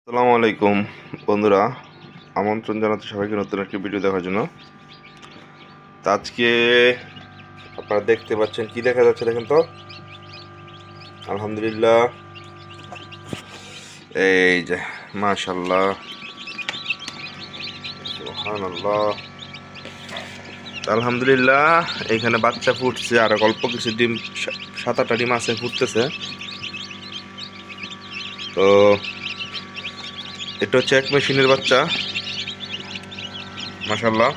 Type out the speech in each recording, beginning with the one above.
আসসালামু আলাইকুম বন্ধুরা, আমন্ত্রণ জানাচ্ছি সবাইকে নতুন একটি ভিডিও দেখার জন্য। তো আজকে আপনারা দেখতে পাচ্ছেন কি দেখা যাচ্ছে, দেখেন তো। আলহামদুলিল্লাহ, এই যে মাশাআল্লাহ, সুবহানাল্লাহ। আলহামদুলিল্লাহ, এইখানে বাচ্চা ফুটছে, আর অল্প কিছু ডিম, 7-8টা ডিম আছে, ফুটতেছে। তো এটা হচ্ছে এক মেশিনের বাচ্চা, মাশাআল্লাহ।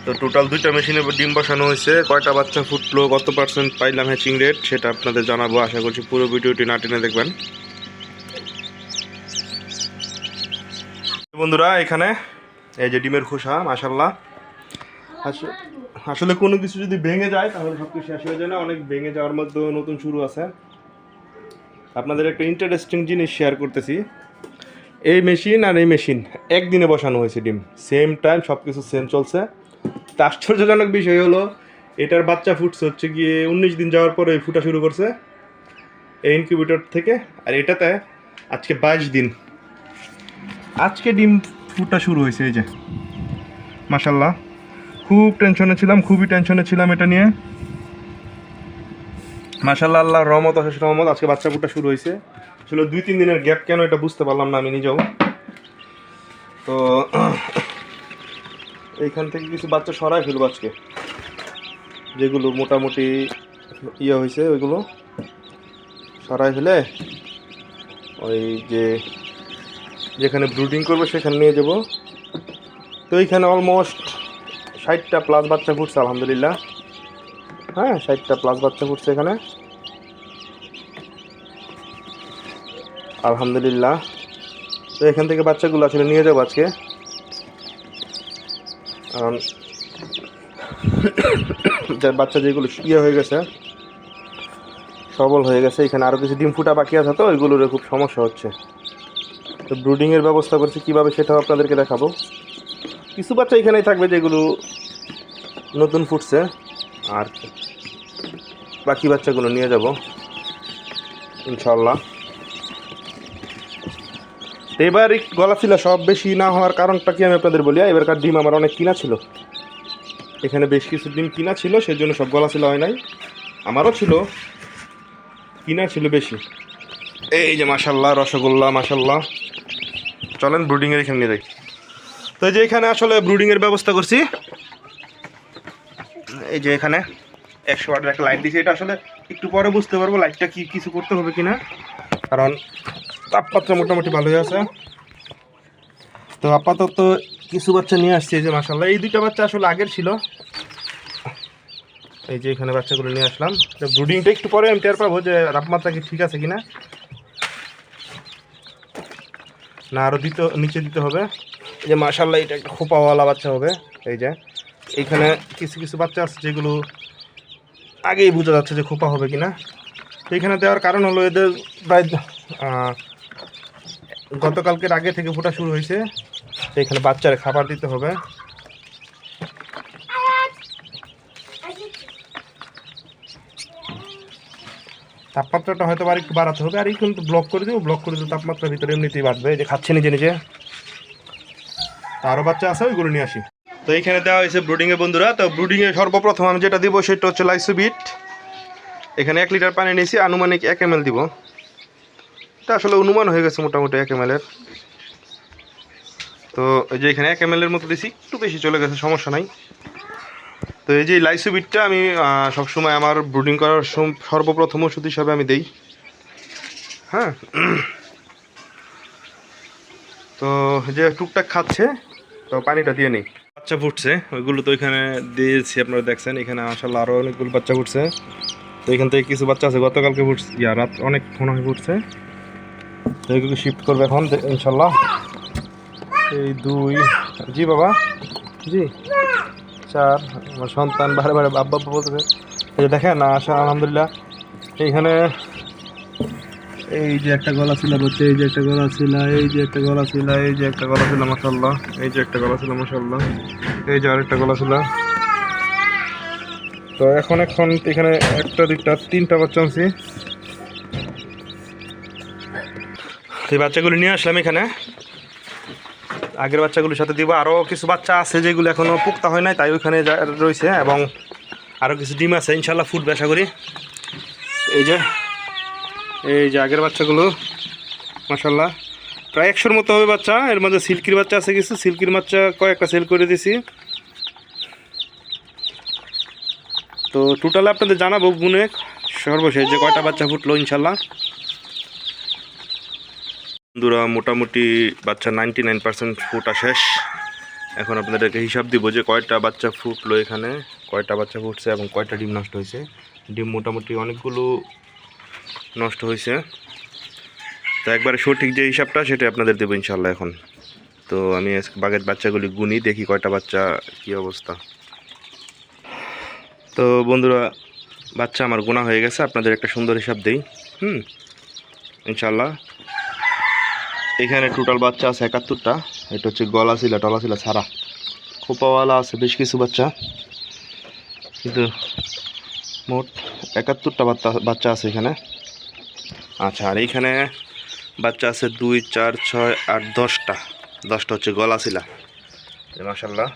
তো টোটাল 2টা মেশিনে ডিম বসানো হয়েছে। কয়টা বাচ্চা ফুটলো, কত পার্সেন্ট পাইলাম হ্যাচিং রেট, সেটা আপনাদের জানাবো। আশা করছি পুরো ভিডিওটি না টেনে দেখবেন। বন্ধুরা, এখানে এই যে ডিমের খোসা, মাশাআল্লাহ। আসলে কোনো কিছু যদি ভেঙে যায় তাহলে সব কিছু শেষ হয়ে যায় না, অনেক ভেঙে যাওয়ার মধ্যে নতুন শুরু আছে। আপনাদের একটা ইন্টারেস্টিং জিনিস শেয়ার করতেছি। এই মেশিন আর এই মেশিন একদিনে বসানো হয়েছে ডিম, সেম টাইম, সব কিছু সেম চলছে। তা আশ্চর্যজনক বিষয় হলো, এটার বাচ্চা ফুটছে হচ্ছে গিয়ে 19 দিন যাওয়ার পরে ফুটা শুরু করছে এই ইনকিউবেটর থেকে। আর এটাতে আজকে 22 দিন, আজকে ডিম ফুটা শুরু হয়েছে। এই যে মাশাআল্লাহ, খুব টেনশনে ছিলাম, খুবই টেনশনে ছিলাম এটা নিয়ে। মাশাআল্লাহ, আল্লাহর রহমত, অশেষ রহমত, আজকে বাচ্চা ফুটা শুরু হয়েছে। আসলে 2-3 দিনের গ্যাপ কেন এটা বুঝতে পারলাম না আমি নিজেও। তো এইখান থেকে কিছু বাচ্চা সরাই ফেলবো আজকে, যেগুলো মোটামুটি ইয়ে হয়েছে ওইগুলো সরাই ফেলে ওই যেখানে ব্রুডিং করবে সেখানে নিয়ে যাব। তো এইখানে অলমোস্ট 60টা প্লাস বাচ্চা ফুটছে, আলহামদুলিল্লাহ। হ্যাঁ, 60টা প্লাস বাচ্চা ফুটছে এখানে, আলহামদুলিল্লাহ। তো এখান থেকে বাচ্চাগুলো আসলে নিয়ে যাবো আজকে, কারণ যার বাচ্চা যেগুলো ইয়ে হয়ে গেছে, সবল হয়ে গেছে, এখানে আরও কিছু ডিম ফুটা বাকি আছে, তো ওইগুলোর খুব সমস্যা হচ্ছে। তো ব্রুডিংয়ের ব্যবস্থা করছি কীভাবে সেটাও আপনাদেরকে দেখাবো। কিছু বাচ্চা এখানেই থাকবে যেগুলো নতুন ফুটছে, আর বাকি বাচ্চাগুলো নিয়ে যাব ইনশাল্লাহ। এবার গলা ছিল সব বেশি না হওয়ার কারণটা কি আমি আপনাদের বলি। এবারকার ডিম আমার অনেক কিনা ছিল, এখানে বেশ কিছু ডিম কিনা ছিল, সেজন্য সব গলা ছিল হয় নাই। আমারও ছিল, কিনা ছিল বেশি। এই যে মাশাল্লাহ, রসগোল্লা, মাশাল্লাহ। চলেন ব্রুডিংয়ের এখানে নিয়ে যাই। তো এই যে এখানে আসলে ব্রুডিংয়ের ব্যবস্থা করছি। এই যে এখানে 100 ওয়াটের একটা লাইট দিয়েছি। এটা আসলে একটু পরে বুঝতে পারবো লাইটটা কি কিছু করতে হবে কিনা, কারণ তাপমাত্রা মোটামুটি ভালোই আছে। তো আপাতত কিছু বাচ্চা নিয়ে আসছি, এই যে মাশাল্লাহ। এই 2টা বাচ্চা আসলে আগের ছিল, এই যে এখানে বাচ্চাগুলো নিয়ে আসলাম। তো ব্রুডিংটা একটু পরে আমি টের পাবো যে তাপমাত্রা কি ঠিক আছে কিনা, না আরও নিচে দিতে হবে। এই যে মাশাল্লাহ, এটা একটা খোপাওয়ালা বাচ্চা হবে। এই যে এইখানে কিছু কিছু বাচ্চা আছে যেগুলো আগেই বোঝা যাচ্ছে যে খোপা হবে কিনা। তো এখানে দেওয়ার কারণ হলো এদের প্রায় গতকালকের আগে থেকে ফোটা শুরু হয়েছে। তো এখানে বাচ্চার খাবার দিতে হবে। তাপমাত্রাটা হয়তো আর একটু বাড়াতে হবে, আর একটু ব্লক করে দেবো। ব্লক করে দেবো, তাপমাত্রার ভিতরে এমনিতেই বাড়বে। এই যে খাচ্ছে নিজে নিজে। আরও বাচ্চা আছে, ওইগুলো নিয়ে আসি। তো এইখানে দেওয়া হয়েছে ব্রুডিংয়ে বন্ধুরা। তো ব্রুডিংয়ে সর্বপ্রথম আমি যেটা দিব সেটা হচ্ছে লাইসোবিট। এখানে 1 লিটার পানি নিয়েছি, আনুমানিক 1 ml দিব। এটা আসলে অনুমান হয়ে গেছে মোটামুটি 1 ml-এর। তো এই যে এখানে 1 ml-এর মতো দিছি, একটু বেশি চলে গেছে, সমস্যা নাই। তো এই যে লাইসোবিটটা আমি সবসময় আমার ব্রুডিং করার সর্বপ্রথম ওষুধ হিসাবে আমি দেই। হ্যাঁ, তো যে টুকটাক খাচ্ছে, তো পানিটা দিয়ে নেই। বাচ্চা ফুটছে ওইগুলো তো এখানে দিয়েছি, আপনারা দেখছেন। এখানে মাশাআল্লাহ আরও অনেকগুলো বাচ্চা ফুটছে। তো এখান থেকে কিছু বাচ্চা আছে গতকালকে ফুটছে, রাত অনেক মনে হয় ফুটছে। তো এগুলো শিফট করবে এখন ইনশাল্লাহ। এই 2, জি বাবা, জি 4, আমার সন্তান বারে বারে আব্বা আব্বা বলতেছে। এই যে দেখেন না, আলহামদুলিল্লাহ। এইখানে এই যে একটা গলা ছিল হচ্ছে, এই যে একটা গলা ছিল, এই যে একটা গলা ছিল, এই যে একটা গলা ছিল, মাশাআল্লাহ। এই যে একটা গলা ছিল, মাশাআল্লাহ। এই যে আরেকটা গলা ছিল। তো এখন এখানে 1টা 2টা 3টা বাচ্চা আনছি। এই বাচ্চাগুলো নিয়ে আসলাম এখানে, আগের বাচ্চাগুলোর সাথে দিব। আরও কিছু বাচ্চা আছে যেগুলো এখনও পুক্তা হয় নাই, তাই ওইখানে রয়েছে, এবং আরও কিছু ডিম আছে, ইনশাল্লাহ ফুটবে আশা করি। এই যে আগের বাচ্চাগুলো মাশাল্লাহ প্রায় 100-র মতো হবে বাচ্চা। এর মধ্যে সিল্কির বাচ্চা আছে কিছু, সিল্কির বাচ্চা কয়েকটা সেল করে দিছি। তো টোটালে আপনাদের জানাবো গুনে সর্বশেষ যে কয়টা বাচ্চা ফুটলো ইনশাল্লাহ। বন্ধুরা মোটামুটি বাচ্চা 99% ফুটা শেষ। এখন আপনাদেরকে হিসাব দিব যে কয়টা বাচ্চা ফুটলো, এখানে কয়টা বাচ্চা ফুটছে এবং কয়টা ডিম নষ্ট হয়েছে। ডিম মোটামুটি অনেকগুলো নষ্ট হয়েছে, তো একবারে সঠিক যে হিসাবটা সেটা আপনাদের দেবো ইনশাল্লাহ এখন। তো আমি বাঘের বাচ্চাগুলি গুনি, দেখি কয়টা বাচ্চা, কি অবস্থা। তো বন্ধুরা বাচ্চা আমার গোনা হয়ে গেছে, আপনাদের একটা সুন্দর হিসাব দেই ইনশাল্লাহ। এখানে টোটাল বাচ্চা আছে 71টা। এটা হচ্ছে গলা ছিলা টলা ছিলা ছাড়া, খোপাওয়ালা আছে বেশ কিছু বাচ্চা, কিন্তু মোট 71টা বাচ্চা আছে এখানে। আচ্ছা, আর এইখানে বাচ্চা আছে 2, 4, 6, 8, 10টা। 10টা হচ্ছে গলা ছিলা মাশাল্লাহ।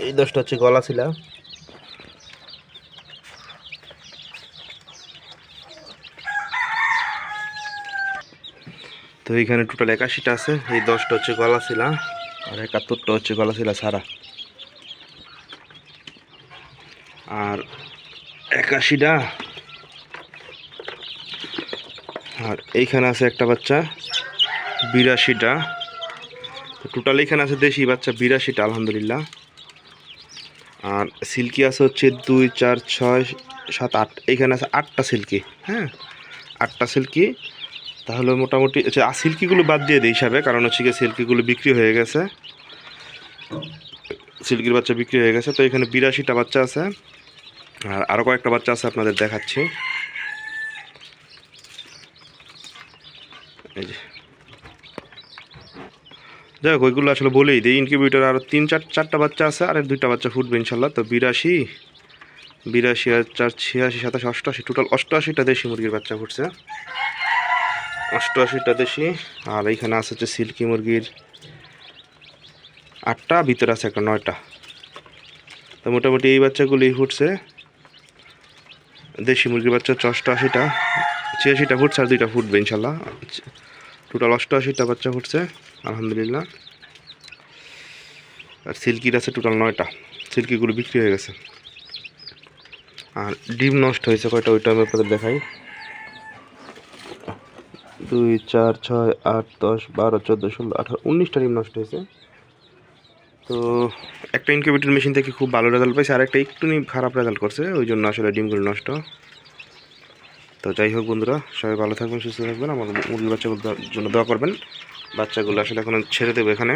এই 10টা হচ্ছে গলা ছিলা। তো এইখানে টোটাল 81টা আছে। এই 10টা হচ্ছে গলা ছিলা, আর 71টা হচ্ছে গলা ছিলা ছাড়া। আর 81টা, আর এইখানে আছে একটা বাচ্চা 82টা। তো টোটাল এখানে আছে দেশি বাচ্চা 82টা আলহামদুলিল্লাহ। আর সিল্কি আছে হচ্ছে 2, 4, 6, 7, 8। এইখানে আছে 8টা সিল্কি, হ্যাঁ 8টা সিল্কি। তাহলে মোটামুটি আচ্ছা সিল্কিগুলো বাদ দিয়ে দিই হিসাবে, কারণ হচ্ছে কি সিল্কিগুলো বিক্রি হয়ে গেছে, সিল্কির বাচ্চা বিক্রি হয়ে গেছে। তো এখানে 82টা বাচ্চা আছে, আর আরও কয়েকটা বাচ্চা আছে আপনাদের দেখাচ্ছি। এই যে যাই হোক ওইগুলো আসলে বলেই দিই। ইনকিউবেটর আরও 3-4টা বাচ্চা আছে, আর 2টা বাচ্চা ফুটবে ইনশাল্লাহ। তো 82, 82 আর 4, 86, 87, 88, টোটাল 88টা দেশি মুরগির বাচ্চা ফুটছে, 88টা দেশি। আর এইখানে আছে হচ্ছে সিল্কি মুরগির 8টা, ভিতরে আছে একটা 9টা। তো মোটামুটি এই বাচ্চাগুলি ফুটছে। দেশি মুরগির বাচ্চা হচ্ছে 88টা, 86টা ফুটছে, আর 2টা ফুটবে ইনশাল্লাহ। টোটাল 88টা বাচ্চা ফুটছে আলহামদুলিল্লাহ। আর সিল্কির আছে টোটাল 9টা, সিল্কিগুলো বিক্রি হয়ে গেছে। আর ডিম নষ্ট হয়েছে কয়টা ওইটা আমি আপনাদের দেখাই। 2, 4, 6, 8, 10, 12, 14, 16, 18, 19টা ডিম নষ্ট হয়েছে। তো একটা ইনকিউবেটর মেশিন থেকে খুব ভালো রেজাল্ট পাইছে, আর একটা একটু খারাপ রেজাল্ট করছে, ওই জন্য আসলে ডিমগুলো নষ্ট। তো যাই হোক বন্ধুরা, সবাই ভালো থাকবেন, সুস্থ থাকবেন, আমার মুরগির বাচ্চাগুলোর জন্য দোয়া করবেন। বাচ্চাগুলো আসলে এখন ছেড়ে দেবো এখানে।